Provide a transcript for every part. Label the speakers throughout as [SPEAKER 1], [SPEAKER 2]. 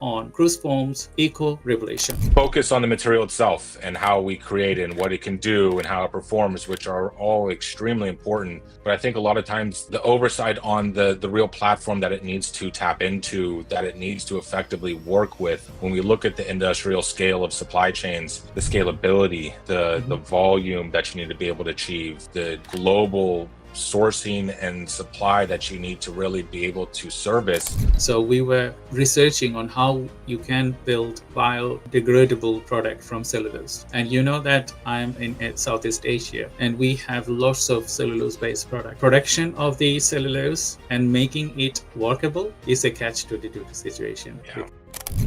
[SPEAKER 1] on Cruz Foam's eco-revolution.
[SPEAKER 2] Focus on the material itself and how we create it and what it can do and how it performs, which are all extremely important. But I think a lot of times the oversight on the real platform that it needs to tap into, that it needs to effectively work with. When we look at the industrial scale of supply chains, the scalability, the volume that you need to be able to achieve, the global sourcing and supply that you need to really be able to service.
[SPEAKER 1] So we were researching on how you can build biodegradable product from cellulose. And you know that I'm in Southeast Asia and we have lots of cellulose-based product. Production of the cellulose and making it workable is a catch-22 situation.
[SPEAKER 2] Yeah.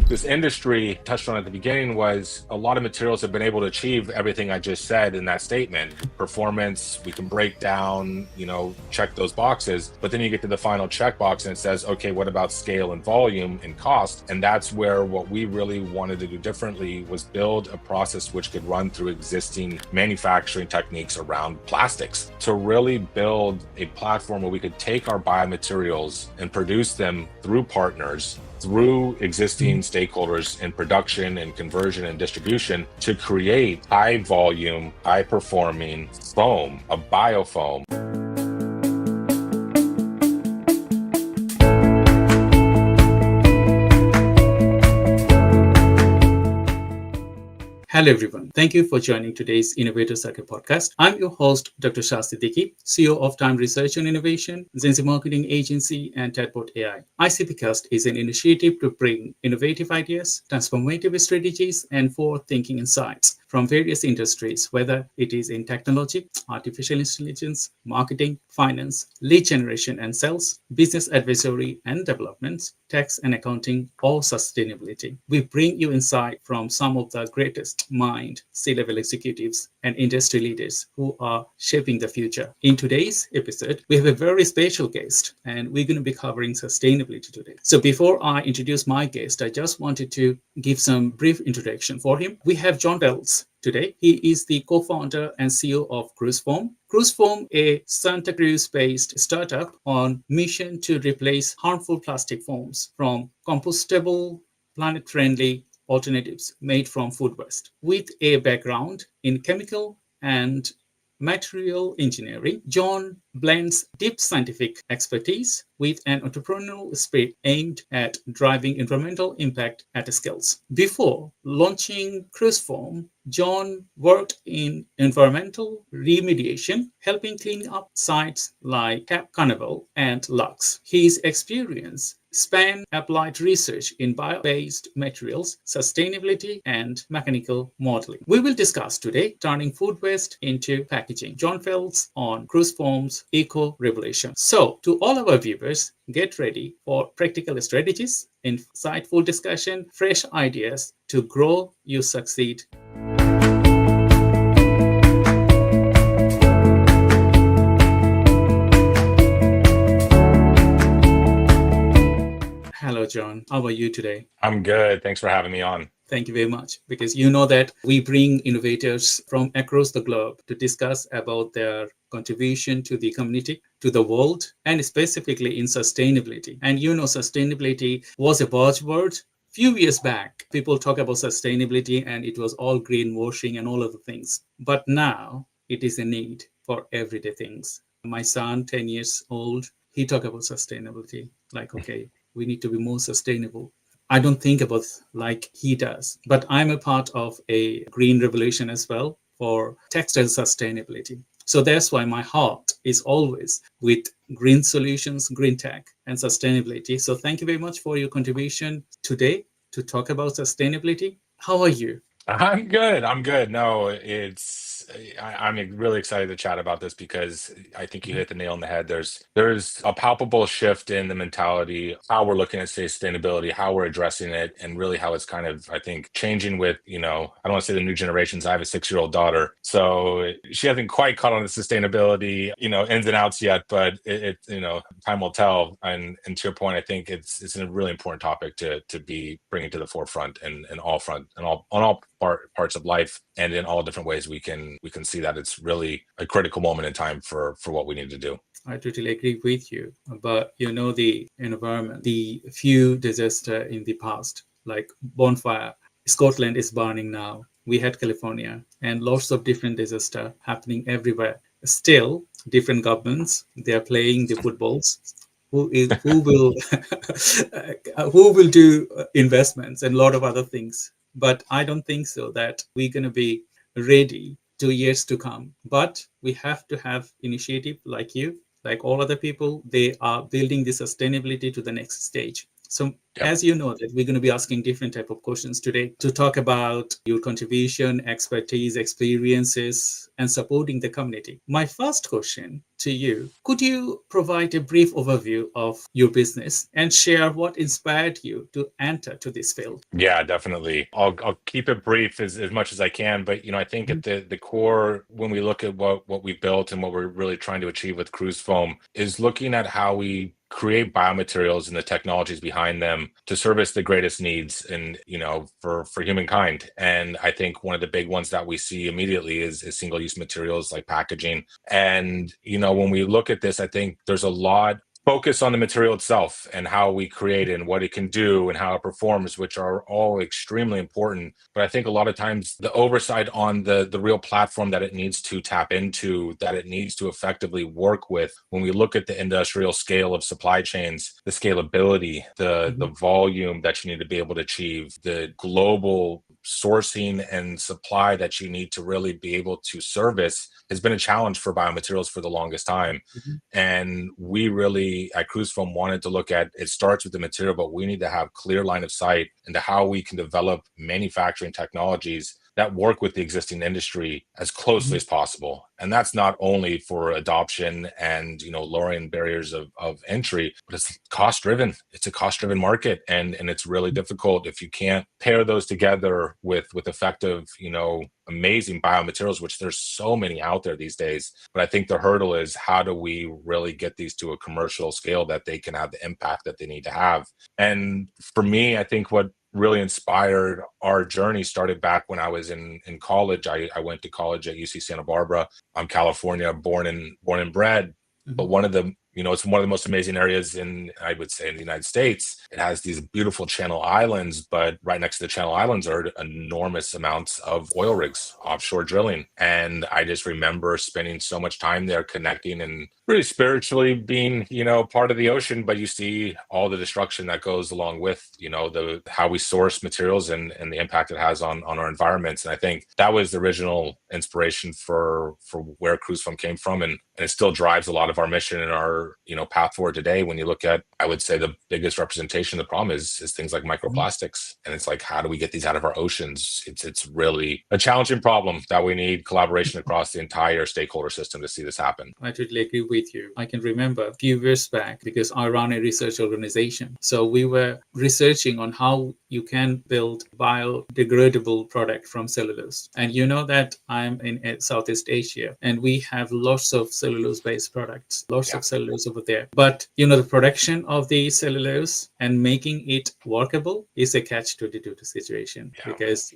[SPEAKER 2] This industry, touched on at the beginning, was a lot of materials have been able to achieve everything I just said in that statement. Performance, we can break down, check those boxes, but then you get to the final checkbox and it says, okay, what about scale and volume and cost? And that's where what we really wanted to do differently was build a process which could run through existing manufacturing techniques around plastics to really build a platform where we could take our biomaterials and produce them through partners, through existing stakeholders in production and conversion and distribution to create high volume, high performing foam, a biofoam.
[SPEAKER 1] Hello everyone. Thank you for joining today's Innovator Circle podcast. I'm your host, Dr. Shah Siddiqui, CEO of Time Research and Innovation, GenZ Marketing Agency, and Chatbot AI. 𝐈𝐂𝐏𝐜𝐚𝐬𝐭 is an initiative to bring innovative ideas, transformative strategies, and forward-thinking insights from various industries, whether it is in technology, artificial intelligence, marketing, finance, lead generation and sales, business advisory and development, tax and accounting, or sustainability. We bring you insight from some of the greatest mind, C-level executives, and industry leaders who are shaping the future. In today's episode, we have a very special guest, and we're going to be covering sustainability today. So before I introduce my guest, I just wanted to give some brief introduction for him. We have John Wells today. He is the co-founder and CEO of Cruz Foam. Cruz Foam, a Santa Cruz-based startup on mission to replace harmful plastic foams from compostable, planet-friendly alternatives made from food waste. With a background in chemical and material engineering, John blends deep scientific expertise with an entrepreneurial spirit aimed at driving environmental impact at scales. Before launching Cruz Foam, John worked in environmental remediation, helping clean up sites like Cape Carnival and 𝐸𝐿𝐼. His experience span applied research in bio-based materials, sustainability, and mechanical modeling. We will discuss today turning food waste into packaging. John Wells on Cruz Foam's eco-revolution. So, to all our viewers, get ready for practical strategies, insightful discussion, fresh ideas to grow, you succeed. Hello, John. How are you today?
[SPEAKER 2] I'm good. Thanks for having me on.
[SPEAKER 1] Thank you very much, because you know that we bring innovators from across the globe to discuss about their contribution to the community, to the world, and specifically in sustainability. And sustainability was a buzzword. Few years back, people talk about sustainability and it was all greenwashing and all of the things. But now it is a need for everyday things. My son, 10 years old, he talk about sustainability. Like, okay, we need to be more sustainable. I don't think about like he does, but I'm a part of a green revolution as well for textile sustainability. So that's why my heart is always with green solutions, green tech, and sustainability. So thank you very much for your contribution today to talk about sustainability. How are you?
[SPEAKER 2] I'm good. No, I'm really excited to chat about this because I think you hit the nail on the head. There's a palpable shift in the mentality, how we're looking at sustainability, how we're addressing it, and really how it's kind of, I think, changing with, I don't want to say the new generations. I have a 6-year-old daughter, so she hasn't quite caught on the sustainability, ins and outs yet, but time will tell. And to your point, I think it's a really important topic to be bringing to the forefront and on all parts of life, and in all different ways we can see that it's really a critical moment in time for what we need to do.
[SPEAKER 1] I totally agree with you. But the environment, the few disasters in the past, like bonfire. Scotland is burning now. We had California and lots of different disaster happening everywhere. Still, different governments, they are playing the footballs. Who will who will do investments and a lot of other things. But I don't think so that we're going to be ready 2 years to come. But we have to have initiative like you, like all other people. They are building the sustainability to the next stage. So
[SPEAKER 2] Yep.
[SPEAKER 1] as you know that we're going to be asking different type of questions today to talk about your contribution, expertise, experiences, and supporting the community. My first question to you, could you provide a brief overview of your business and share what inspired you to enter to this field?
[SPEAKER 2] Yeah, definitely. I'll keep it brief as much as I can, but I think at the core, when we look at what we built and what we're really trying to achieve with Cruz Foam, is looking at how we create biomaterials and the technologies behind them to service the greatest needs and for humankind. And I think one of the big ones that we see immediately is single-use materials like packaging. And when we look at this, I think there's a lot focus on the material itself and how we create it and what it can do and how it performs, which are all extremely important. But I think a lot of times the oversight on the real platform that it needs to tap into, that it needs to effectively work with, when we look at the industrial scale of supply chains, the scalability, the volume that you need to be able to achieve, the global sourcing and supply that you need to really be able to service has been a challenge for biomaterials for the longest time. And we really at Cruz Foam wanted to look at, it starts with the material, but we need to have clear line of sight into how we can develop manufacturing technologies that work with the existing industry as closely as possible. And that's not only for adoption and lowering barriers of entry, but it's cost driven. It's a cost driven market, and it's really difficult if you can't pair those together with effective, amazing biomaterials, which there's so many out there these days. But I think the hurdle is, how do we really get these to a commercial scale that they can have the impact that they need to have? And for me, I think what really inspired our journey started back when I was in college. I went to college at UC Santa Barbara. I'm California, born and bred. But one of the it's one of the most amazing areas I would say, in the United States. It has these beautiful Channel Islands, but right next to the Channel Islands are enormous amounts of oil rigs, offshore drilling. And I just remember spending so much time there connecting and really spiritually being, part of the ocean. But you see all the destruction that goes along with, how we source materials and the impact it has on our environments. And I think that was the original inspiration for where Cruz Foam came from. And it still drives a lot of our mission and our path forward today. When you look at, I would say, the biggest representation of the problem is things like microplastics. And it's like, how do we get these out of our oceans? It's really a challenging problem that we need collaboration across the entire stakeholder system to see this happen.
[SPEAKER 1] I totally agree with you. I can remember a few years back, because I run a research organization. So we were researching on how you can build biodegradable product from cellulose. And you know that I'm in Southeast Asia, and we have lots of cellulose-based products, lots of cellulose over there. But the production of the cellulose and making it workable is a catch-22 situation, because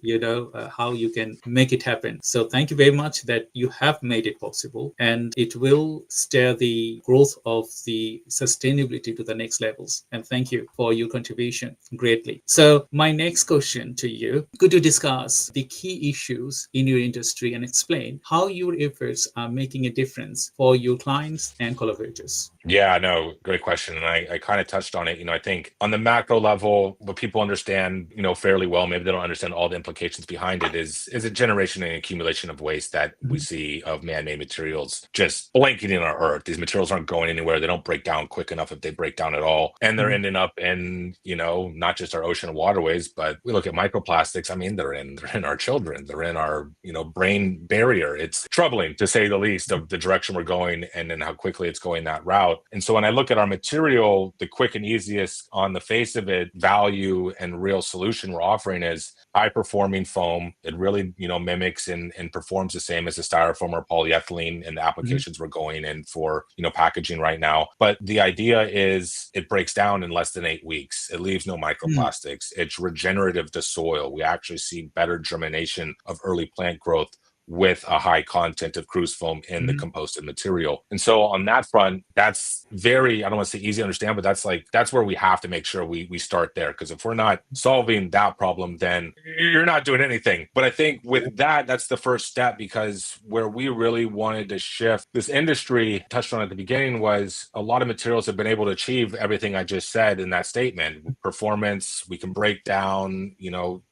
[SPEAKER 1] how you can make it happen. So thank you very much that you have made it possible, and it will steer the growth of the sustainability to the next levels. And thank you for your contribution greatly. So my next question to you, could you discuss the key issues in your industry and explain how your efforts are making a difference for your clients and collaborators?
[SPEAKER 2] Yeah, no, great question. And I kind of touched on it. I think on the macro level, what people understand, fairly well, maybe they don't understand all the implications behind it, is a generation and accumulation of waste that we see of man-made materials just blanketing our earth. These materials aren't going anywhere. They don't break down quick enough, if they break down at all. And they're ending up in, not just our ocean and waterways, but we look at microplastics. I mean, they're in our children. They're in our, brain barrier. It's troubling, to say the least, of the direction we're going and then how quickly it's going that route. And so when I look at our material, the quick and easiest on the face of it value and real solution we're offering is high performing foam. It really, mimics and performs the same as a styrofoam or polyethylene in the applications we're going in for, packaging right now. But the idea is it breaks down in less than 8 weeks. It leaves no microplastics. It's regenerative to soil. We actually see better germination of early plant growth with a high content of Cruz Foam in the composted material. And so on that front, that's very, I don't want to say easy to understand, but that's where we have to make sure we start there. Because if we're not solving that problem, then you're not doing anything. But I think with that, that's the first step, because where we really wanted to shift this industry, touched on at the beginning, was a lot of materials have been able to achieve everything I just said in that statement. Performance, we can break down,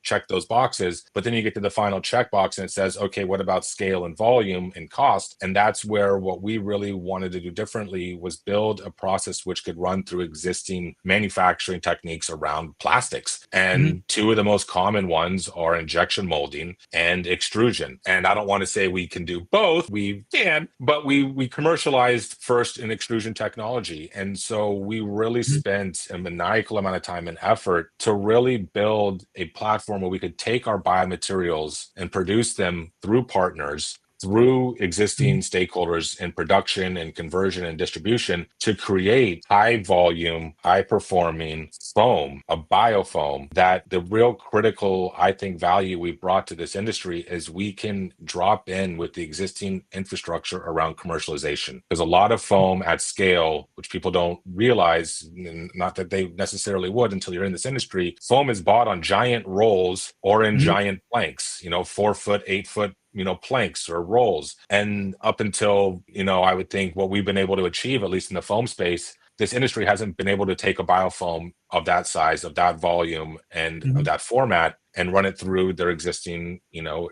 [SPEAKER 2] check those boxes, but then you get to the final checkbox and it says, okay, what about scale and volume and cost? And that's where what we really wanted to do differently was build a process which could run through existing manufacturing techniques around plastics. And two of the most common ones are injection molding and extrusion. And I don't want to say we can do both. We can, but we commercialized first in extrusion technology. And so we really spent a maniacal amount of time and effort to really build a platform where we could take our biomaterials and produce them through partners, through existing stakeholders in production and conversion and distribution, to create high volume, high performing foam, a biofoam, that the real critical, I think, value we brought to this industry is we can drop in with the existing infrastructure around commercialization. There's a lot of foam at scale, which people don't realize, not that they necessarily would until you're in this industry. Foam is bought on giant rolls or in giant planks, 4 foot, 8 foot, planks or rolls. And up until, I would think what we've been able to achieve, at least in the foam space, this industry hasn't been able to take a biofoam of that size, of that volume, and of that format, and run it through their existing,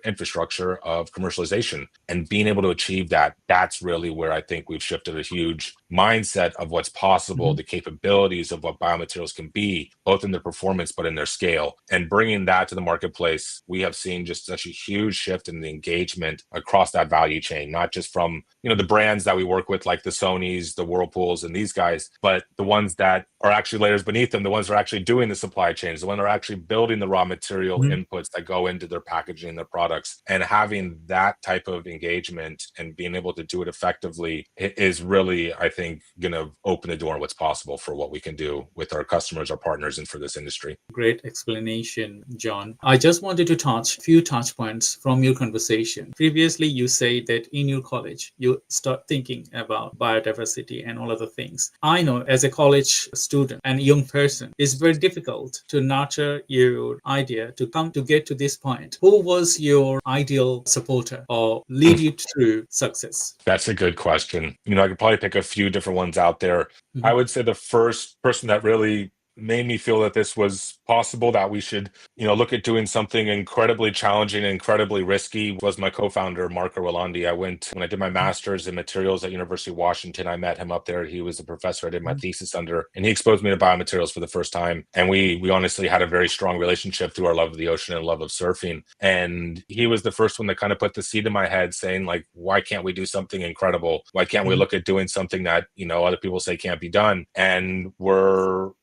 [SPEAKER 2] infrastructure of commercialization. And being able to achieve that, that's really where I think we've shifted a huge mindset of what's possible, the capabilities of what biomaterials can be, both in their performance, but in their scale. And bringing that to the marketplace, we have seen just such a huge shift in the engagement across that value chain, not just from, the brands that we work with, like the Sonys, the Whirlpools, and these guys, but the ones that are actually layers beneath them, the ones that are actually doing the supply chains, the ones that are actually building the raw material inputs that go into their packaging and their products. And having that type of engagement and being able to do it effectively is really, I think, going to open the door on what's possible for what we can do with our customers, our partners, and for this industry.
[SPEAKER 1] Great explanation, John. I just wanted to touch a few touch points from your conversation. Previously, you said that in your college, you start thinking about biodiversity and all other things. I know as a college student and young person, it's very difficult to nurture your idea to come to get to this point. Who was your ideal supporter or lead you through success?
[SPEAKER 2] That's a good question. I could probably pick a few different ones out there. I would say the first person that really made me feel that this was possible, that we should, look at doing something incredibly challenging, incredibly risky, was my co-founder, Marco Rolandi. When I did my master's in materials at University of Washington, I met him up there. He was the professor I did my thesis under, and he exposed me to biomaterials for the first time. And we honestly had a very strong relationship through our love of the ocean and love of surfing. And he was the first one that kind of put the seed in my head saying, like, why can't we do something incredible? Why can't we look at doing something that, other people say can't be done? And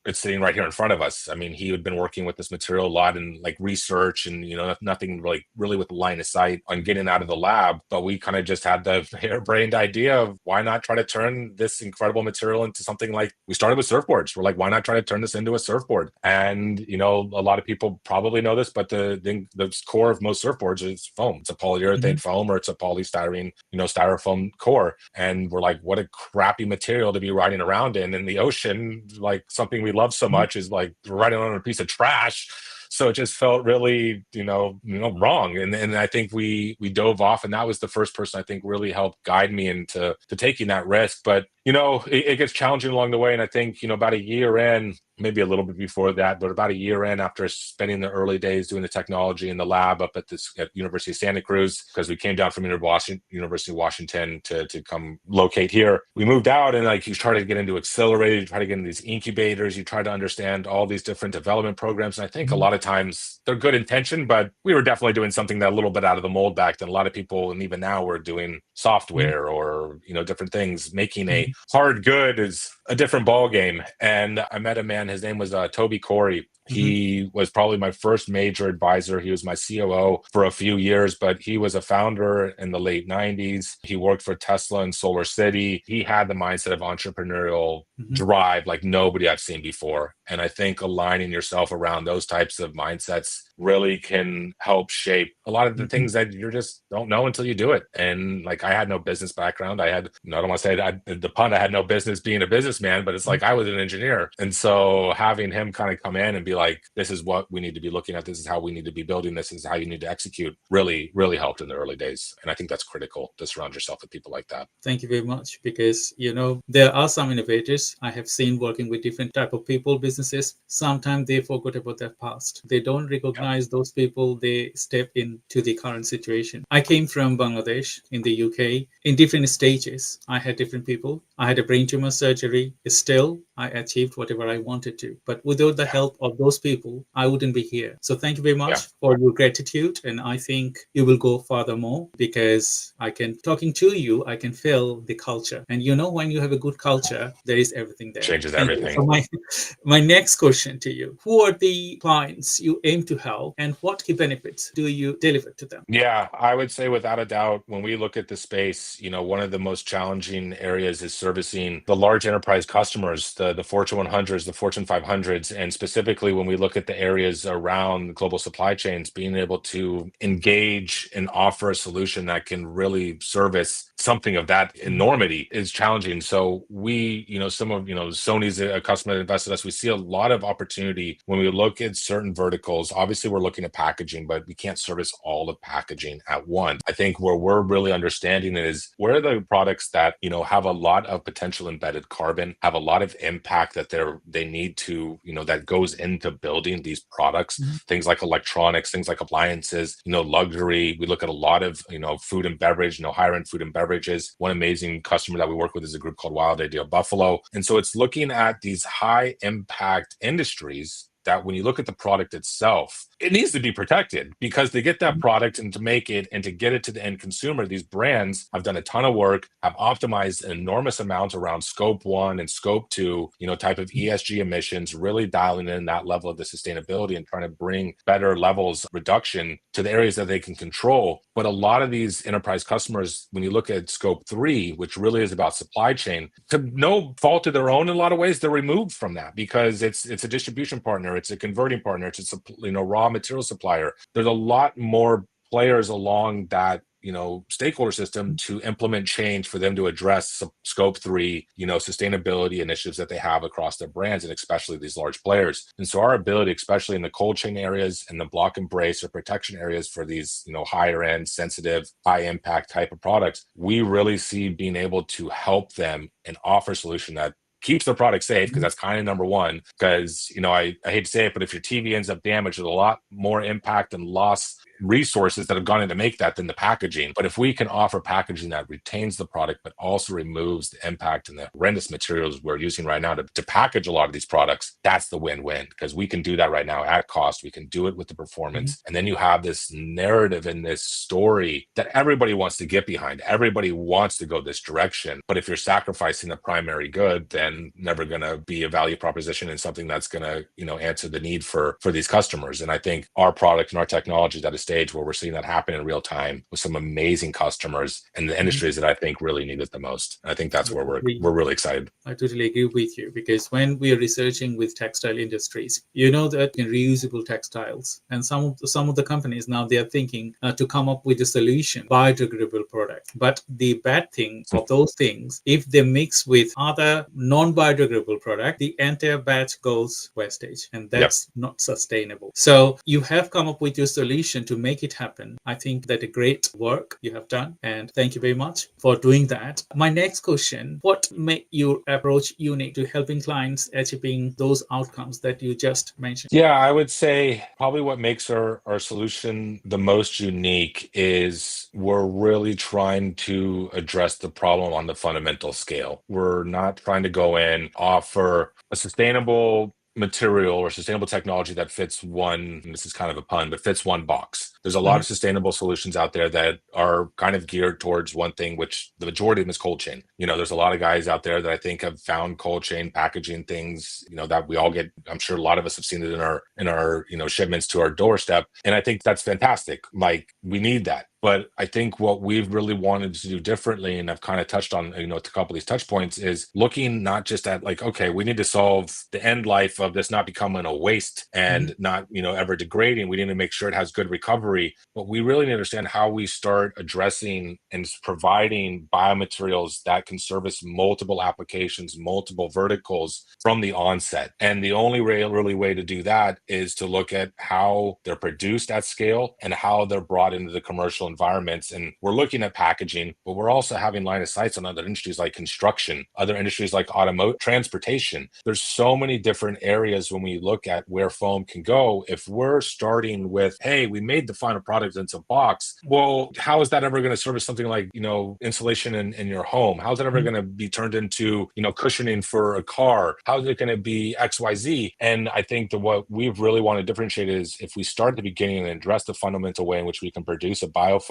[SPEAKER 2] it's sitting right here in front of us. I mean, he had been working with this material a lot in like research and, nothing really with line of sight on getting out of the lab. But we kind of just had the harebrained idea of why not try to turn this incredible material into something like, we started with surfboards. We're like, why not try to turn this into a surfboard? And, a lot of people probably know this, but the core of most surfboards is foam. It's a polyurethane foam, or it's a polystyrene, styrofoam core. And we're like, what a crappy material to be riding around in the ocean. Like, something we love so much is like riding on a piece of trash. So it just felt really, wrong. And I think we dove off, and that was the first person I think really helped guide me into taking that risk. But, it gets challenging along the way. And I think, about a year in, maybe a little bit before that, but about a year in, after spending the early days doing the technology in the lab up at University of Santa Cruz, because we came down from University of Washington to come locate here. We moved out, and like, you try to get into accelerated, you try to get into these incubators, you try to understand all these different development programs. And I think a lot of times they're good intention, but we were definitely doing something that a little bit out of the mold back then. A lot of people, and even now, we're doing software or, different things. Making a hard good is a different ball game. And I met a man, his name was Toby Corey. He was probably my first major advisor. He was my COO for a few years, but he was a founder in the late 90s. He worked for Tesla in Solar City. He had the mindset of entrepreneurial drive like nobody I've seen before. And I think aligning yourself around those types of mindsets really can help shape a lot of the things that you just don't know until you do it. And like, I had no business background. I don't want to say the pun, I had no business being a businessman, but it's like I was an engineer. And so having him kind of come in and be like, this is what we need to be looking at. This is how we need to be building. This is how you need to execute, really, really helped in the early days. And I think that's critical to surround yourself with people like that.
[SPEAKER 1] Thank you very much, because, there are some innovators I have seen working with different type of people, businesses. Sometimes they forgot about their past. They don't recognize those people. They step into the current situation. I came from Bangladesh in the UK. In different stages, I had different people. I had a brain tumor surgery. Still, I achieved whatever I wanted to. But without the help of those people, I wouldn't be here. So thank you very much for your gratitude. And I think you will go furthermore, because talking to you, I can feel the culture. And when you have a good culture, there is everything there.
[SPEAKER 2] Changes everything.
[SPEAKER 1] So my next question to you: who are the clients you aim to help, and what key benefits do you deliver to them?
[SPEAKER 2] Yeah, I would say without a doubt, when we look at the space, one of the most challenging areas is servicing the large enterprise customers, the Fortune 100s, the Fortune 500s, and specifically when we look at the areas around global supply chains, being able to engage and offer a solution that can really service something of that enormity is challenging. So we, Sony's a customer that invested in us. We see a lot of opportunity when we look at certain verticals. Obviously, we're looking at packaging, but we can't service all of packaging at once. I think where we're really understanding it is where are the products that, have a lot of potential embedded carbon, have a lot of impact that they need to, that goes into building these products, things like electronics, things like appliances, luxury. We look at a lot of, food and beverage, higher end food and beverages. One amazing customer that we work with is a group called Wild Idea Buffalo. And so it's looking at these high impact industries that when you look at the product itself, it needs to be protected, because to get that product and to make it and to get it to the end consumer, these brands have done a ton of work, have optimized an enormous amount around scope 1 and scope 2, type of ESG emissions, really dialing in that level of the sustainability and trying to bring better levels of reduction to the areas that they can control. But a lot of these enterprise customers, when you look at scope 3, which really is about supply chain, to no fault of their own, in a lot of ways, they're removed from that because it's a distribution partner, it's a converting partner, it's a raw material supplier. There's a lot more players along that stakeholder system to implement change for them to address scope 3 sustainability initiatives that they have across their brands, and especially these large players. And so our ability, especially in the cold chain areas and the block and brace or protection areas for these higher end, sensitive, high impact type of products, we really see being able to help them and offer a solution that keeps the product safe, because that's kind of number one. Because I hate to say it, but if your TV ends up damaged, there's a lot more impact and loss resources that have gone in to make that than the packaging. But if we can offer packaging that retains the product but also removes the impact and the horrendous materials we're using right now to package a lot of these products, that's the win-win, because we can do that right now at cost. We can do it with the performance. And then you have this narrative and this story that everybody wants to get behind. Everybody wants to go this direction. But if you're sacrificing the primary good, then never going to be a value proposition and something that's going to answer the need for these customers. And I think our product and our technology is at a stage where we're seeing that happen in real time with some amazing customers and the industries that I think really need it the most. And I think that's where we're really excited.
[SPEAKER 1] I totally agree with you, because when we are researching with textile industries, that in reusable textiles, and some of the companies now, they are thinking to come up with a solution, biodegradable product. But the bad thing of those things, if they mix with other non-biodegradable product, the entire batch goes wastage, and that's not sustainable. So you have come up with your solution to make it happen. I think that a great work you have done, and thank you very much for doing that. My next question: what made your approach unique to helping clients achieving those outcomes that you just mentioned?
[SPEAKER 2] Yeah, I would say probably what makes our solution the most unique is we're really trying to address the problem on the fundamental scale. We're not trying to go in, offer a sustainable material or sustainable technology that fits one, and this is kind of a pun, but fits one box. There's a lot
[SPEAKER 1] Mhm.
[SPEAKER 2] of sustainable solutions out there that are kind of geared towards one thing, which the majority of them is cold chain. There's a lot of guys out there that I think have found cold chain packaging things, that we all get. I'm sure a lot of us have seen it in our shipments to our doorstep. And I think that's fantastic. Like, we need that. But I think what we've really wanted to do differently, and I've kind of touched on, a couple of these touch points, is looking not just at like, okay, we need to solve the end life of this not becoming a waste and not, ever degrading. We need to make sure it has good recovery, but we really need to understand how we start addressing and providing biomaterials that can service multiple applications, multiple verticals from the onset. And the only really way to do that is to look at how they're produced at scale and how they're brought into the commercial environments. And we're looking at packaging, but we're also having line of sights on other industries like construction, other industries like automotive, transportation. There's so many different areas when we look at where foam can go. If we're starting with, hey, we made the final product into a box, well, how is that ever going to service something like, insulation in your home? How's that ever going to be turned into, cushioning for a car? How's it going to be XYZ? And I think that what we really want to differentiate is if we start at the beginning and address the fundamental way in which we can produce a biofoam.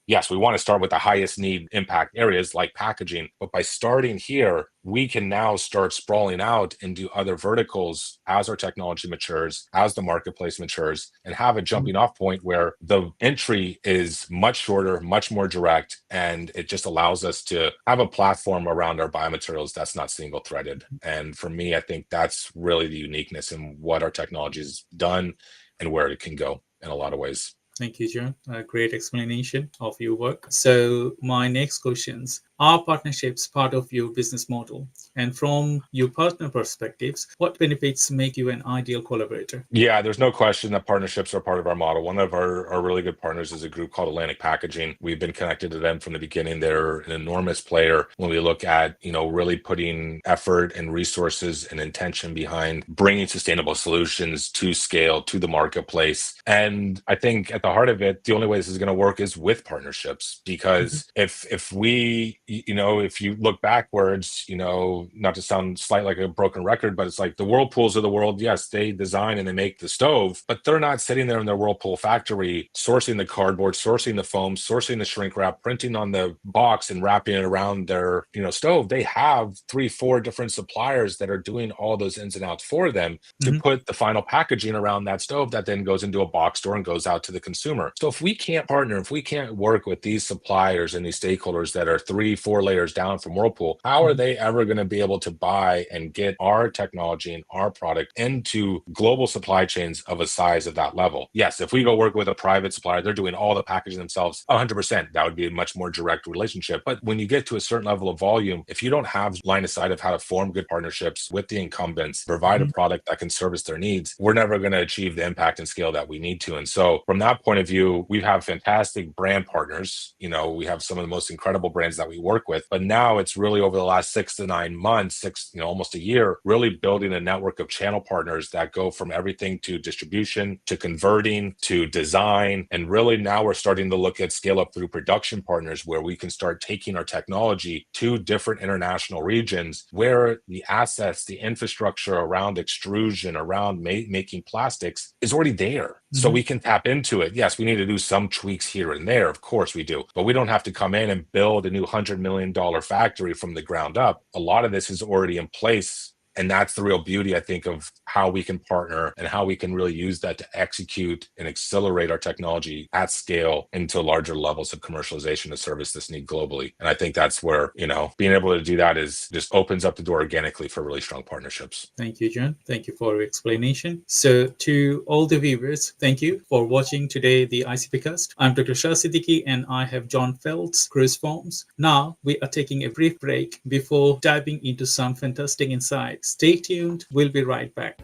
[SPEAKER 2] Yes, we want to start with the highest need impact areas like packaging, but by starting here, we can now start sprawling out into other verticals as our technology matures, as the marketplace matures, and have a jumping off point where the entry is much shorter, much more direct, and it just allows us to have a platform around our biomaterials that's not single threaded. And for me, I think that's really the uniqueness in what our technology has done and where it can go in a lot of ways.
[SPEAKER 1] Thank you, John. A great explanation of your work. So my next questions, are partnerships part of your business model? And from your partner perspectives, what benefits make you an ideal collaborator?
[SPEAKER 2] Yeah, there's no question that partnerships are part of our model. One of our really good partners is a group called Atlantic Packaging. We've been connected to them from the beginning. They're an enormous player when we look at, really putting effort and resources and intention behind bringing sustainable solutions to scale, to the marketplace. And I think at the heart of it, the only way this is going to work is with partnerships, because if we, if you look backwards, not to sound slightly like a broken record, but it's like the Whirlpools of the world. Yes, they design and they make the stove, but they're not sitting there in their Whirlpool factory sourcing the cardboard, sourcing the foam, sourcing the shrink wrap, printing on the box and wrapping it around their, stove. They have 3-4 different suppliers that are doing all those ins and outs for them to put the final packaging around that stove that then goes into a box store and goes out to the consumer. So if we can't partner, if we can't work with these suppliers and these stakeholders that are 3-4 layers down from Whirlpool, how are they ever going to be able to buy and get our technology and our product into global supply chains of a size of that level? Yes, if we go work with a private supplier, they're doing all the packaging themselves, 100%, that would be a much more direct relationship. But when you get to a certain level of volume, if you don't have line of sight of how to form good partnerships with the incumbents, provide a product that can service their needs, we're never going to achieve the impact and scale that we need to. And so from that point of view, we have fantastic brand partners. We have some of the most incredible brands that we work with, but now it's really over the last 6 to 9 months, almost a year, really building a network of channel partners that go from everything to distribution, to converting, to design. And really now we're starting to look at scale up through production partners where we can start taking our technology to different international regions where the assets, the infrastructure around extrusion, around making plastics is already there. So we can tap into it. Yes, we need to do some tweaks here and there. Of course we do. But we don't have to come in and build a new $100 million factory from the ground up. A lot of this is already in place. And that's the real beauty, I think, of how we can partner and how we can really use that to execute and accelerate our technology at scale into larger levels of commercialization to service this need globally. And I think that's where, being able to do that is just opens up the door organically for really strong partnerships.
[SPEAKER 1] Thank you, John. Thank you for your explanation. So to all the viewers, thank you for watching today the 𝐈𝐂𝐏𝐜𝐚𝐬𝐭. I'm Dr. Shah Siddiqui and I have John Feltz, Cruz Foam. Now we are taking a brief break before diving into some fantastic insights. Stay tuned. We'll be right back.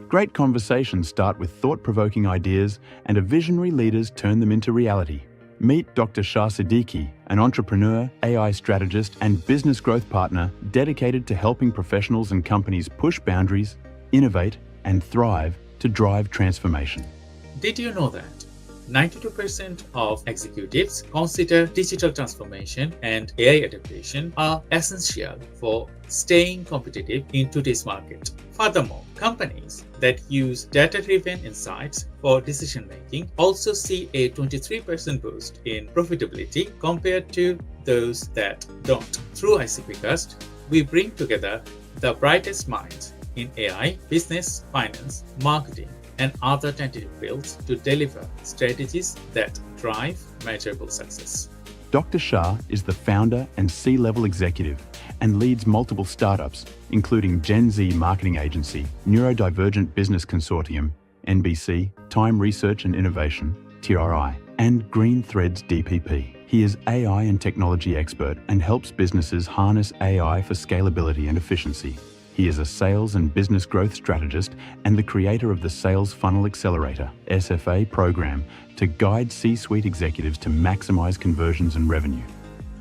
[SPEAKER 3] Great conversations start with thought-provoking ideas, and a visionary leaders turn them into reality. Meet Dr. Shah Siddiqui, an entrepreneur, AI strategist, and business growth partner dedicated to helping professionals and companies push boundaries, innovate, and thrive to drive transformation.
[SPEAKER 1] Did you know that 92% of executives consider digital transformation and AI adaptation are essential for staying competitive in today's market. Furthermore, companies that use data-driven insights for decision-making also see a 23% boost in profitability compared to those that don't. Through 𝐈𝐂𝐏𝐜𝐚𝐬𝐭, we bring together the brightest minds in AI, business, finance, marketing, and other tentative fields to deliver strategies that drive measurable success.
[SPEAKER 3] Dr. Shah is the founder and C-level executive and leads multiple startups, including GenZ marketing agency, Neurodivergent Business Consortium, NBC, Time Research and Innovation, TRI, and Green Threads DPP. He is AI and technology expert and helps businesses harness AI for scalability and efficiency. He is a sales and business growth strategist and the creator of the Sales Funnel Accelerator, SFA program, to guide C-suite executives to maximize conversions and revenue.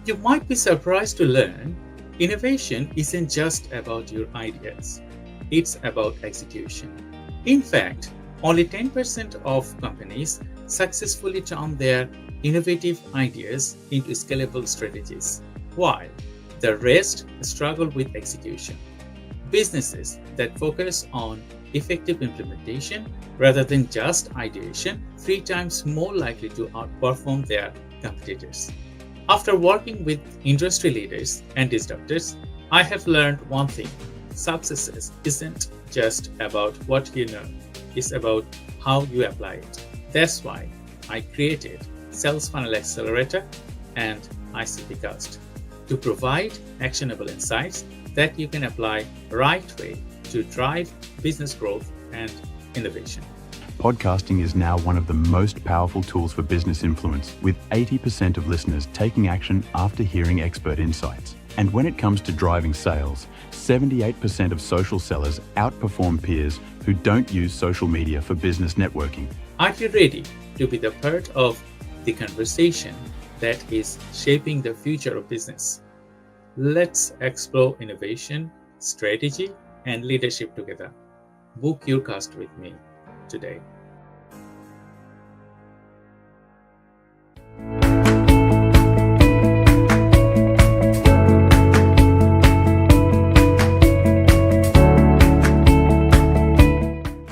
[SPEAKER 1] You might be surprised to learn innovation isn't just about your ideas, it's about execution. In fact, only 10% of companies successfully turn their innovative ideas into scalable strategies, while the rest struggle with execution. Businesses that focus on effective implementation rather than just ideation 3 times more likely to outperform their competitors. After working with industry leaders and disruptors, I have learned one thing: success isn't just about what you know, it's about how you apply it. That's why I created Sales Funnel Accelerator and 𝐈𝐂𝐏𝐜𝐚𝐬𝐭 to provide actionable insights that you can apply right way to drive business growth and innovation.
[SPEAKER 3] Podcasting is now one of the most powerful tools for business influence, with 80% of listeners taking action after hearing expert insights. And when it comes to driving sales, 78% of social sellers outperform peers who don't use social media for business networking.
[SPEAKER 1] Are you ready to be the part of the conversation that is shaping the future of business? Let's explore innovation, strategy, and leadership together. Book your cast with me today.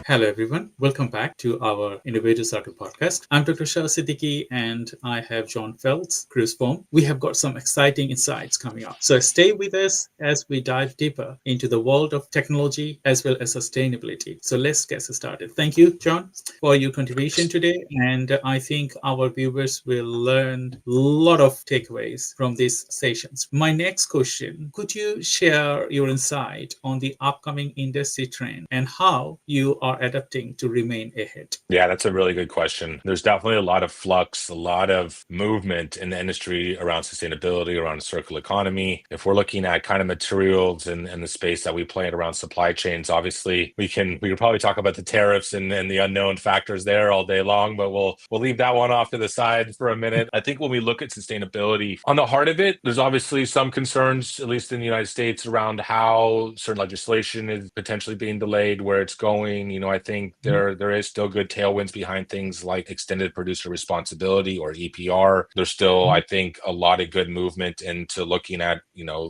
[SPEAKER 1] Hello everyone, welcome back to our Innovator Circle podcast. I'm Dr. Shah Siddiqui and I have John Feltz, Cruz Foam. We have got some exciting insights coming up. So stay with us as we dive deeper into the world of technology as well as sustainability. So let's get started. Thank you, John, for your contribution today. And I think our viewers will learn a lot of takeaways from these sessions. My next question, could you share your insight on the upcoming industry trend and how you are adapting to remain ahead?
[SPEAKER 2] Yeah, that's a really good question. There's definitely a lot of flux, a lot of movement in the industry around sustainability, around circular economy. If we're looking at kind of materials and the space that we play in around supply chains, obviously we could probably talk about the tariffs and the unknown factors there all day long, but we'll leave that one off to the side for a minute. I think when we look at sustainability, on the heart of it, there's obviously some concerns, at least in the United States, around how certain legislation is potentially being delayed, where it's going. I think there is still good tailwinds behind things like extended producer responsibility or EPR. There's still, I think, a lot of good movement into looking at,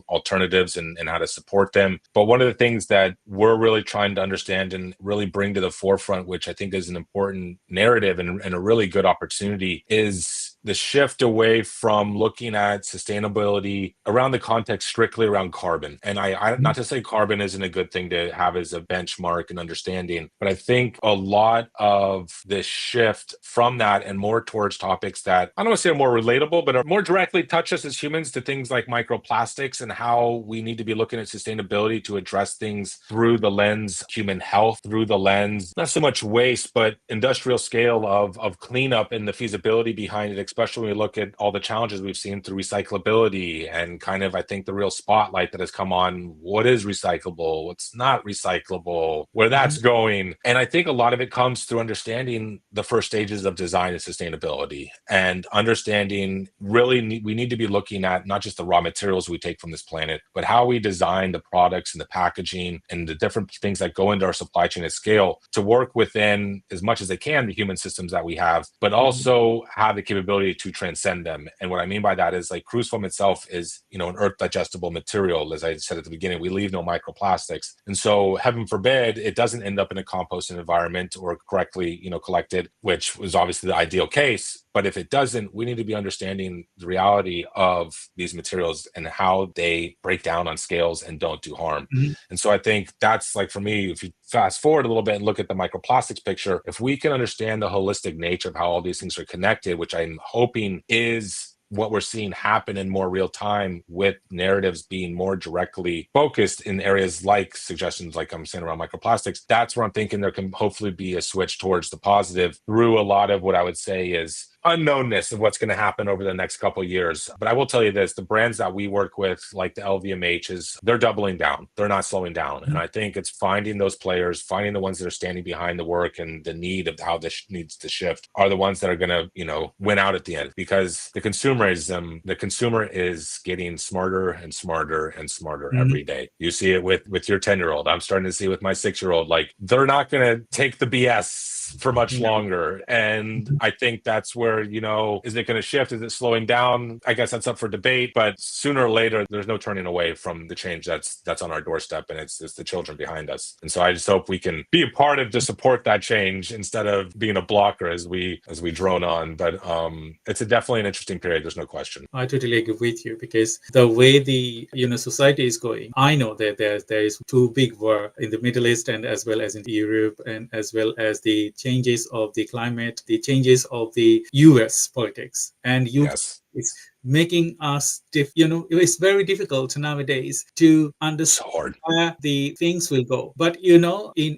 [SPEAKER 2] alternatives and how to support them. But one of the things that we're really trying to understand and really bring to the forefront, which I think is an important narrative and a really good opportunity, is the shift away from looking at sustainability around the context strictly around carbon. And I not to say carbon isn't a good thing to have as a benchmark and understanding, but I think a lot of this shift from that and more towards topics that I don't want to say are more relatable, but are more directly touch us as humans, to things like microplastics and how we need to be looking at sustainability to address things through the lens human health, through the lens not so much waste, but industrial scale of cleanup and the feasibility behind it, especially when we look at all the challenges we've seen through recyclability and kind of, I think, the real spotlight that has come on what is recyclable, what's not recyclable, where that's going. And I think a lot of it comes through understanding the first stages of design and sustainability, and understanding really we need to be looking at not just the raw materials we take from this planet, but how we design the products and the packaging and the different things that go into our supply chain at scale to work within, as much as they can, the human systems that we have, but also have the capability to transcend them. And what I mean by that is, like, Cruz Foam itself is, an earth digestible material. As I said at the beginning, we leave no microplastics. And so heaven forbid it doesn't end up in a composting environment or correctly, collected, which was obviously the ideal case. But if it doesn't, we need to be understanding the reality of these materials and how they break down on scales and don't do harm. And so I think that's, like, for me, if you fast forward a little bit and look at the microplastics picture, if we can understand the holistic nature of how all these things are connected, which I'm hoping is what we're seeing happen in more real time, with narratives being more directly focused in areas like suggestions, like I'm saying, around microplastics, that's where I'm thinking there can hopefully be a switch towards the positive through a lot of what I would say is unknownness of what's going to happen over the next couple of years. But I will tell you this, the brands that we work with, like the LVMH, they're doubling down. They're not slowing down. And I think it's finding those players, finding the ones that are standing behind the work and the need of how this needs to shift, are the ones that are going to, win out at the end. Because the consumer is getting smarter and smarter and smarter every day. You see it with your 10-year-old. I'm starting to see with my 6-year-old, like, they're not going to take the BS for much longer. And I think that's where, is it going to shift? Is it slowing down? I guess that's up for debate, but sooner or later, there's no turning away from the change that's on our doorstep, and it's the children behind us. And so I just hope we can be a part of to support that change instead of being a blocker as we drone on. But it's definitely an interesting period. There's no question.
[SPEAKER 1] I totally agree with you, because the way the society is going, I know that there is too big war in the Middle East, and as well as in Europe, and as well as the changes of the climate, the changes of the US politics, and
[SPEAKER 2] Yes.
[SPEAKER 1] It's making us it's very difficult nowadays to understand where the things will go. But in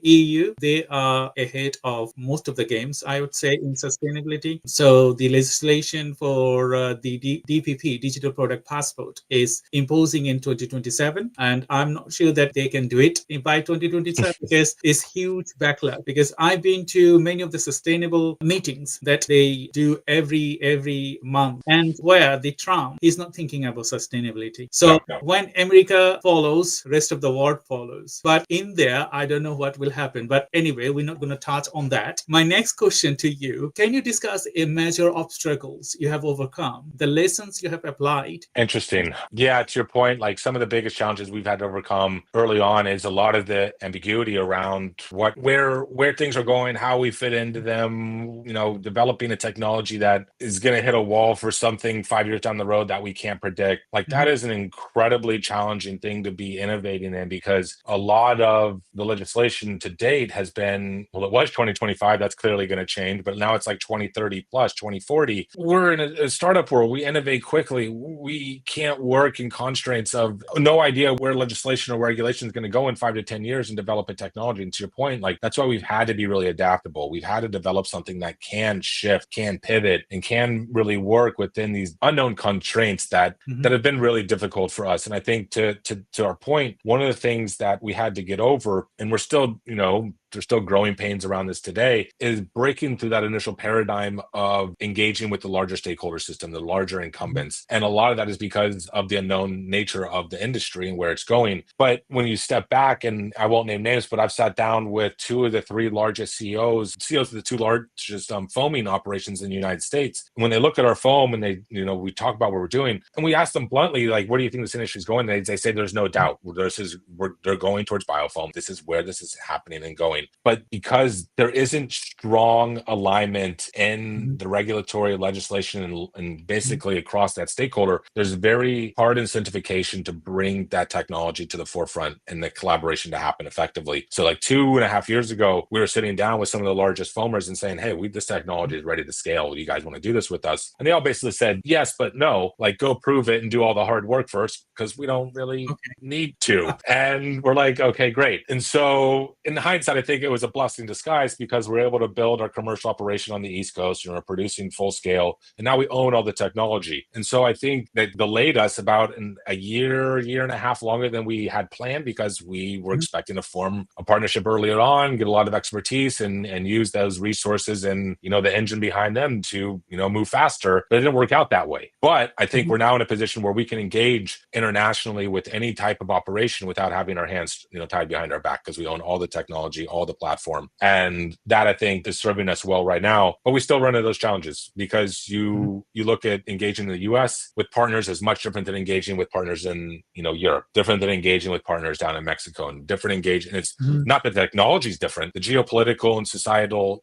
[SPEAKER 1] EU, they are ahead of most of the games, I would say, in sustainability. So the legislation for the DPP, Digital Product Passport, is imposing in 2027, and I'm not sure that they can do it by 2027 because it's huge backlog. Because I've been to many of the sustainable meetings that they do every month, and where the Trump is not thinking about sustainability. So when America follows, rest of the world follows. But in there, I don't know what will happen. But anyway, we're not going to touch on that. My next question to you, can you discuss a major obstacles you have overcome, the lessons you have applied?
[SPEAKER 2] Interesting. Yeah, to your point, like, some of the biggest challenges we've had to overcome early on is a lot of the ambiguity around where things are going, how we fit into them, developing a technology that is going to hit a wall for something 5 years down the road that we can't predict. Like, that is an incredibly challenging thing to be innovating in, because a lot of the legislation to date has been, well, it was 2025, that's clearly going to change, but now it's like 2030 plus 2040. We're in a startup world. We innovate quickly. We can't work in constraints of no idea where legislation or regulation is going to go in 5 to 10 years and develop a technology. And to your point, like, that's why we've had to be really adaptable. We've had to develop something that can shift, can pivot, and can really work within these unknown constraints that have been really difficult for us. And I think to our point, one of the things that we had to get over, and we're still, there's still growing pains around this today, is breaking through that initial paradigm of engaging with the larger stakeholder system, the larger incumbents. And a lot of that is because of the unknown nature of the industry and where it's going. But when you step back, and I won't name names, but I've sat down with 2 of the 3 largest CEOs of the 2 largest foaming operations in the United States. When they look at our foam and they, we talk about what we're doing, and we ask them bluntly, like, where do you think this industry is going? They say, there's no doubt. They're going towards biofoam. This is where this is happening and going. But because there isn't strong alignment in the regulatory legislation and basically across that stakeholder, there's very hard incentivization to bring that technology to the forefront and the collaboration to happen effectively. So like 2.5 years ago, we were sitting down with some of the largest foamers and saying, hey, this technology is ready to scale. You guys want to do this with us? And they all basically said, yes, but no, like, go prove it and do all the hard work first, because we don't really need to. And we're like, okay, great. And so in hindsight, I think think it was a blessing in disguise because we're able to build our commercial operation on the East Coast and we're producing full scale. And now we own all the technology. And so I think that delayed us about a year and a half longer than we had planned because we were expecting to form a partnership earlier on, get a lot of expertise and use those resources and, the engine behind them to, move faster. But it didn't work out that way. But I think we're now in a position where we can engage internationally with any type of operation without having our hands, tied behind our back because we own all the technology, all the platform. And that I think is serving us well right now. But we still run into those challenges because you look at engaging in the US with partners is much different than engaging with partners in, Europe, different than engaging with partners down in Mexico, and different engagement. It's not that the technology is different. The geopolitical and societal,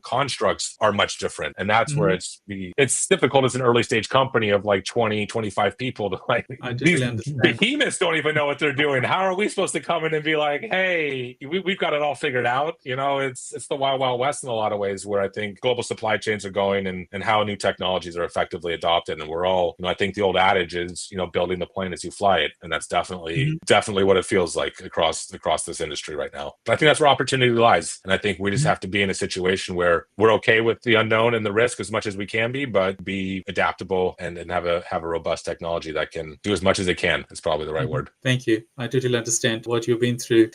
[SPEAKER 2] constructs are much different. And that's where it's difficult as an early stage company of like 20, 25 people to these behemoths don't even know what they're doing. How are we supposed to come in and be like, hey, we've got it all figured out? It's the wild, wild west in a lot of ways where I think global supply chains are going and how new technologies are effectively adopted. And we're all, I think the old adage is, building the plane as you fly it. And that's definitely what it feels like across this industry right now. But I think that's where opportunity lies. And I think we just have to be in a situation where we're okay with the unknown and the risk as much as we can be, but be adaptable and have a robust technology that can do as much as it can. It's probably the right word.
[SPEAKER 1] Thank you. I totally understand what you've been through.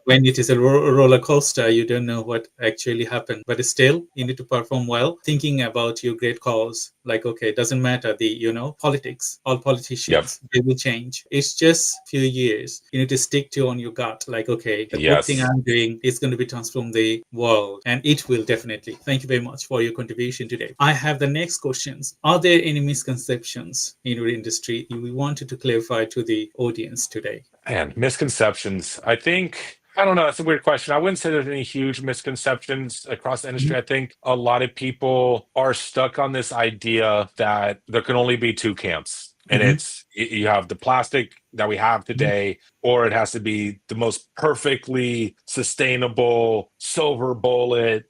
[SPEAKER 1] When it is a roller coaster, you don't know what actually happened, but still you need to perform well, thinking about your great cause. Like, okay, it doesn't matter politics, all politicians, they will change. It's just few years. You need to stick to on your gut. Like, okay, the good thing I'm doing is going to be transform the world, and it will definitely. Thank you very much for your contribution today. I have the next questions. Are there any misconceptions in your industry we wanted to clarify to the audience today?
[SPEAKER 2] Man, misconceptions. I don't know. That's a weird question. I wouldn't say there's any huge misconceptions across the industry. I think a lot of people are stuck on this idea that there can only be two camps. And it's you have the plastic that we have today, or it has to be the most perfectly sustainable silver bullet,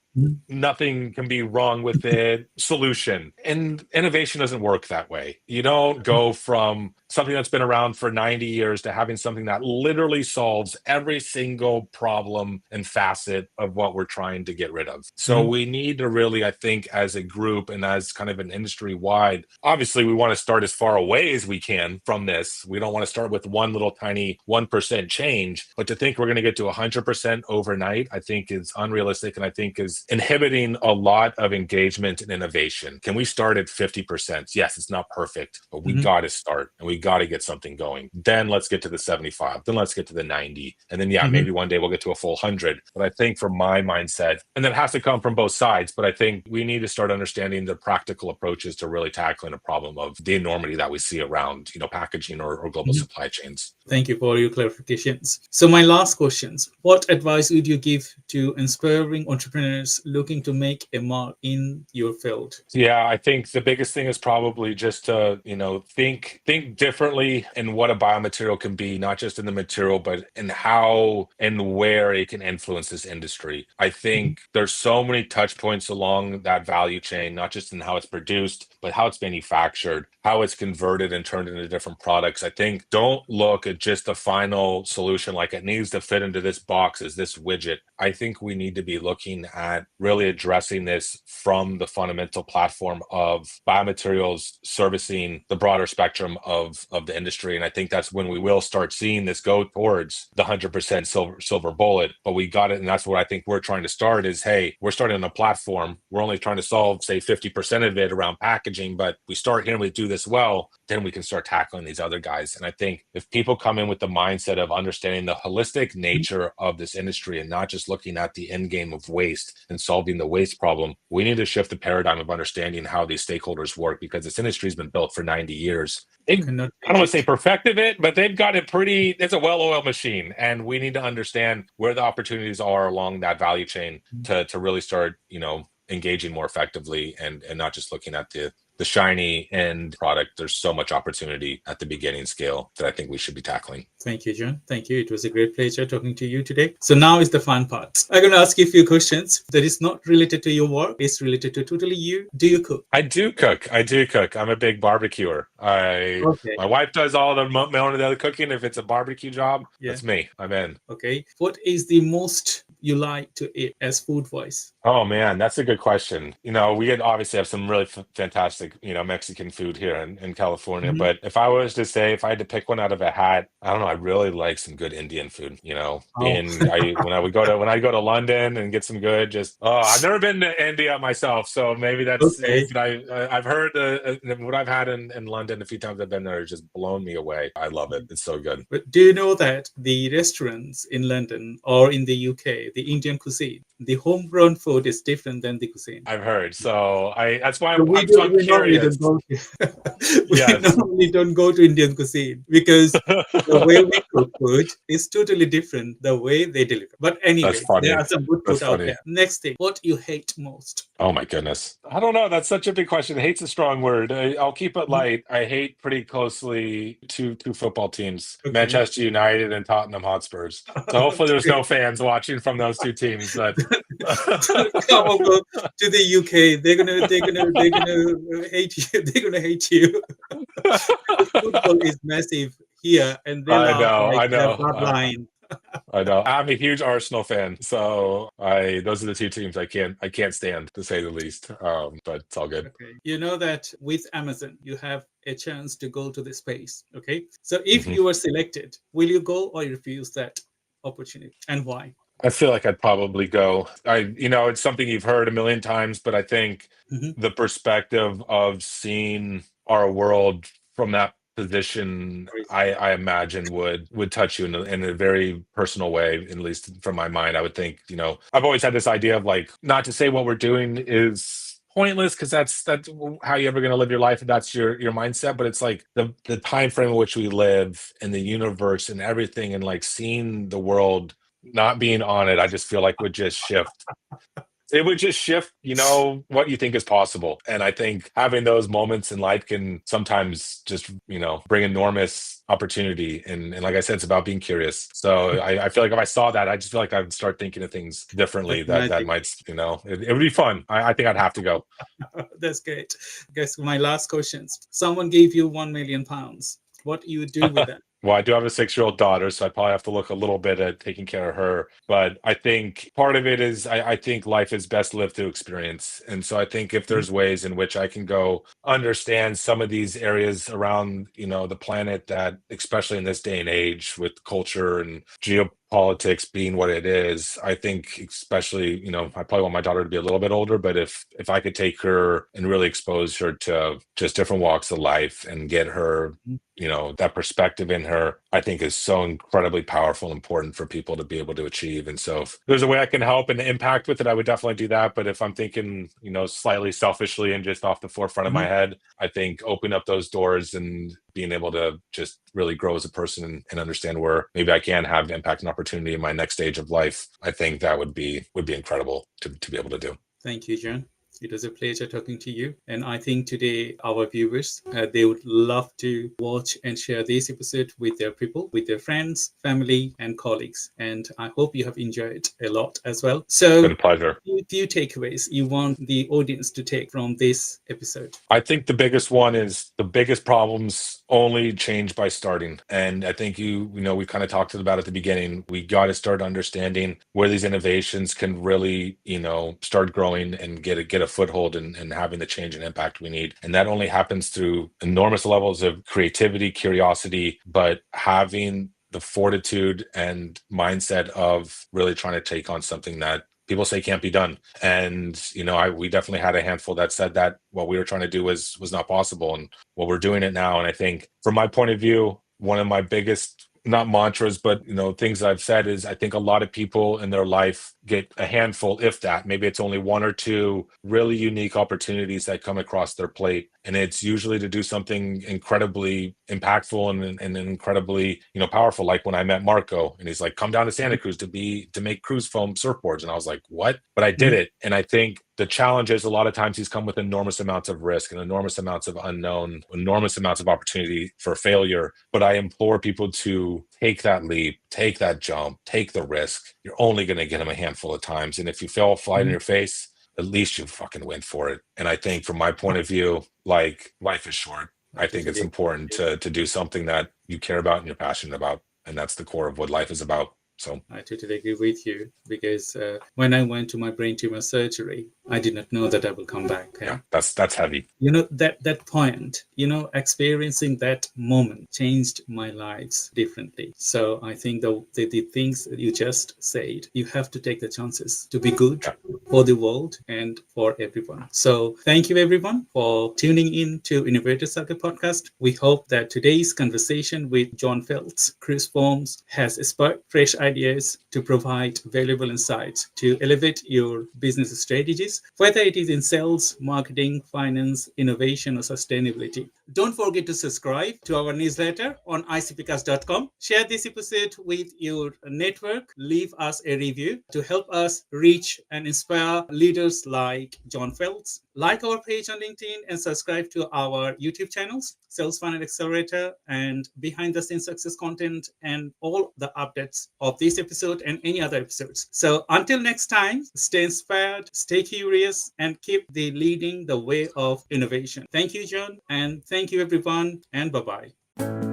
[SPEAKER 2] nothing can be wrong with it solution. And innovation doesn't work that way. You don't go from something that's been around for 90 years to having something that literally solves every single problem and facet of what we're trying to get rid of. So we need to really, I think, as a group and as kind of an industry wide, obviously we want to start as far away as we can from this. We don't want to start with one little tiny 1% change, but to think we're going to get to 100% overnight, I think is unrealistic. And I think is inhibiting a lot of engagement and innovation. Can we start at 50%? Yes, it's not perfect, but we got to start and we got to get something going. Then let's get to the 75. Then let's get to the 90. And then, maybe one day we'll get to a full 100. But I think from my mindset, and that has to come from both sides, but I think we need to start understanding the practical approaches to really tackling a problem of the enormity that we see around, packaging or global supply chains.
[SPEAKER 1] Thank you for your clarifications. So my last questions, what advice would you give to inspiring entrepreneurs looking to make a mark in your field?
[SPEAKER 2] Yeah, I think the biggest thing is probably just to, think differently in what a biomaterial can be, not just in the material, but in how and where it can influence this industry. I think there's so many touch points along that value chain, not just in how it's produced, but how it's manufactured, how it's converted and turned into different products. I think don't look at just the final solution like it needs to fit into this box as this widget. I think we need to be looking at really addressing this from the fundamental platform of biomaterials servicing the broader spectrum of the industry. And I think that's when we will start seeing this go towards the 100% silver bullet. But we got it. And that's what I think we're trying to start is, hey, we're starting on a platform. We're only trying to solve, say, 50% of it around packaging. But we start here and we do this well, then we can start tackling these other guys. And I think if people come in with the mindset of understanding the holistic nature of this industry and not just looking at the end game of waste and solving the waste problem, we need to shift the paradigm of understanding how these stakeholders work, because this industry has been built for 90 years. I don't want to say perfected it, but they've got it it's a well-oiled machine. And we need to understand where the opportunities are along that value chain to really start, engaging more effectively and not just looking at the shiny end product. There's so much opportunity at the beginning scale that I think we should be tackling.
[SPEAKER 1] Thank you, John. Thank you. It was a great pleasure talking to you today. So now is the fun part. I'm going to ask you a few questions that is not related to your work. It's related to totally you. Do you cook?
[SPEAKER 2] I do cook. I'm a big barbecuer. My wife does all the other cooking. If it's a barbecue job, that's me. I'm in.
[SPEAKER 1] Okay. What is the most you like to eat as food-wise?
[SPEAKER 2] Oh man, that's a good question. We obviously have some really fantastic, Mexican food here in California.
[SPEAKER 1] Mhm.
[SPEAKER 2] But if I was to say, if I had to pick one out of a hat, I don't know. I really like some good Indian food.
[SPEAKER 1] Oh,
[SPEAKER 2] When I go to London and get some good, I've never been to India myself, so maybe that's.
[SPEAKER 1] okay.
[SPEAKER 2] But I've heard what I've had in London a few times I've been there has just blown me away. I love it. It's so good.
[SPEAKER 1] But do you know that the restaurants in London or in the UK, the Indian cuisine, the homegrown food is different than the cuisine?
[SPEAKER 2] I've heard. So that's why
[SPEAKER 1] So
[SPEAKER 2] I'm
[SPEAKER 1] we normally
[SPEAKER 2] curious.
[SPEAKER 1] don't go we
[SPEAKER 2] Yes.
[SPEAKER 1] normally don't go to Indian cuisine because the way we cook food is totally different the way they deliver. But
[SPEAKER 2] That's
[SPEAKER 1] anyway, there
[SPEAKER 2] funny.
[SPEAKER 1] are some good
[SPEAKER 2] That's
[SPEAKER 1] food out
[SPEAKER 2] funny.
[SPEAKER 1] there. Next thing, what you hate most?
[SPEAKER 2] Oh my goodness. I don't know. That's such a big question. Hate's a strong word. I'll keep it
[SPEAKER 1] Mhm.
[SPEAKER 2] light. I hate pretty closely two football teams,
[SPEAKER 1] Okay.
[SPEAKER 2] Manchester United and Tottenham Hotspurs. So hopefully there's
[SPEAKER 1] Okay.
[SPEAKER 2] no fans watching from those two teams. But
[SPEAKER 1] Come over to the UK. They're gonna hate you. They're gonna hate you. Because football is massive here, and they
[SPEAKER 2] I
[SPEAKER 1] love
[SPEAKER 2] know,
[SPEAKER 1] like
[SPEAKER 2] I
[SPEAKER 1] their
[SPEAKER 2] know,
[SPEAKER 1] bloodline.
[SPEAKER 2] I know. I'm a huge Arsenal fan, so those are the two teams I can't stand, to say the least. But it's all good.
[SPEAKER 1] Okay. You know that with Amazon, you have a chance to go to the space. Okay. So if
[SPEAKER 2] Mhm.
[SPEAKER 1] you are selected, will you go or refuse that opportunity? And why?
[SPEAKER 2] I feel like I'd probably go. It's something you've heard a million times, but I think
[SPEAKER 1] Mhm.
[SPEAKER 2] the perspective of seeing our world from that position,
[SPEAKER 1] Crazy.
[SPEAKER 2] I imagine would touch you in a very personal way, at least from my mind. I would think, I've always had this idea of like, not to say what we're doing is pointless, because that's how you ever going to live your life if that's your mindset. But it's like the time frame in which we live and the universe and everything, and like seeing the world not being on it, I just feel like would just shift. It would just shift, what you think is possible. And I think having those moments in life can sometimes just, bring enormous opportunity. And like I said, it's about being curious. So I feel like if I saw that, I just feel like I would start thinking of things differently.
[SPEAKER 1] That's
[SPEAKER 2] That
[SPEAKER 1] magic.
[SPEAKER 2] might, it would be fun. I think I'd have to go.
[SPEAKER 1] That's great. Guess my last questions. Someone gave you £1 million. What you would do with that?
[SPEAKER 2] Well, I do have a 6-year-old daughter, so I probably have to look a little bit at taking care of her. But I think part of it is I think life is best lived through experience. And so I think if
[SPEAKER 1] Mhm.
[SPEAKER 2] there's ways in which I can go understand some of these areas around, the planet, that especially in this day and age with culture and geopolitics being what it is, I think especially, I probably want my daughter to be a little bit older, but if I could take her and really expose her to just different walks of life and get her, that perspective in her, I think is so incredibly powerful and important for people to be able to achieve. And so if there's a way I can help and impact with it, I would definitely do that. But if I'm thinking, slightly selfishly and just off the forefront of my
[SPEAKER 1] Mhm.
[SPEAKER 2] head, I think open up those doors and being able to just really grow as a person and understand where maybe I can have impact and opportunity in my next stage of life, I think that would be incredible to be able to do.
[SPEAKER 1] Thank you, John. It was a pleasure talking to you. And I think today our viewers, they would love to watch and share this episode with their people, with their friends, family, and colleagues. And I hope you have enjoyed a lot as well.
[SPEAKER 2] Been
[SPEAKER 1] So,
[SPEAKER 2] a pleasure.
[SPEAKER 1] few takeaways you want the audience to take from this episode.
[SPEAKER 2] I think the biggest one is the biggest problems only change by starting. And I think we kind of talked about at the beginning, we got to start understanding where these innovations can really, start growing and get a foothold and having the change and impact we need. And that only happens through enormous levels of creativity, curiosity, but having the fortitude and mindset of really trying to take on something that people say can't be done. And we definitely had a handful that said that what we were trying to do was not possible, and what we're doing it now. And I think from my point of view, one of my biggest, not mantras, but things that I've said is, I think a lot of people in their life get a handful, if that, maybe it's only one or two really unique opportunities that come across their plate. And it's usually to do something incredibly impactful and incredibly, powerful. Like when I met Marco and he's like, come down to Santa Cruz to make Cruz Foam surfboards. And I was like, what? But I did
[SPEAKER 1] Mhm.
[SPEAKER 2] it. And I think the challenge is a lot of times he's come with enormous amounts of risk and enormous amounts of unknown, enormous amounts of opportunity for failure. But I implore people to take that leap, take that jump, take the risk. You're only going to get them a handful of times. And if you fail flat in
[SPEAKER 1] Mhm.
[SPEAKER 2] your face, at least you fucking went for it. And I think from my point of view, like, life is short.
[SPEAKER 1] I
[SPEAKER 2] I think it's
[SPEAKER 1] totally
[SPEAKER 2] important
[SPEAKER 1] agree.
[SPEAKER 2] to do something that you care about and you're passionate about. And that's the core of what life is about. So
[SPEAKER 1] I totally agree with you, because when I went to my brain tumor surgery, I did not know that I will come back.
[SPEAKER 2] yeah, that's heavy.
[SPEAKER 1] That point, experiencing that moment changed my lives differently. So I think the things that you just said, you have to take the chances to be good
[SPEAKER 2] Yeah.
[SPEAKER 1] for the world and for everyone. So thank you everyone for tuning in to Innovator Circle podcast. We hope that today's conversation with John Feltz, Cruz Foam, has sparked fresh ideas to provide valuable insights to elevate your business strategies, whether it is in sales, marketing, finance, innovation, or sustainability. Don't forget to subscribe to our newsletter on icpcast.com. Share this episode with your network. Leave us a review to help us reach and inspire leaders like John Feltz. Like our page on LinkedIn and subscribe to our YouTube channels, Sales Funnel Accelerator, and behind the scenes success content, and all the updates of this episode and any other episodes. So until next time, stay inspired, stay curious, and keep leading the way of innovation. Thank you, John, and thank you everyone, and bye-bye.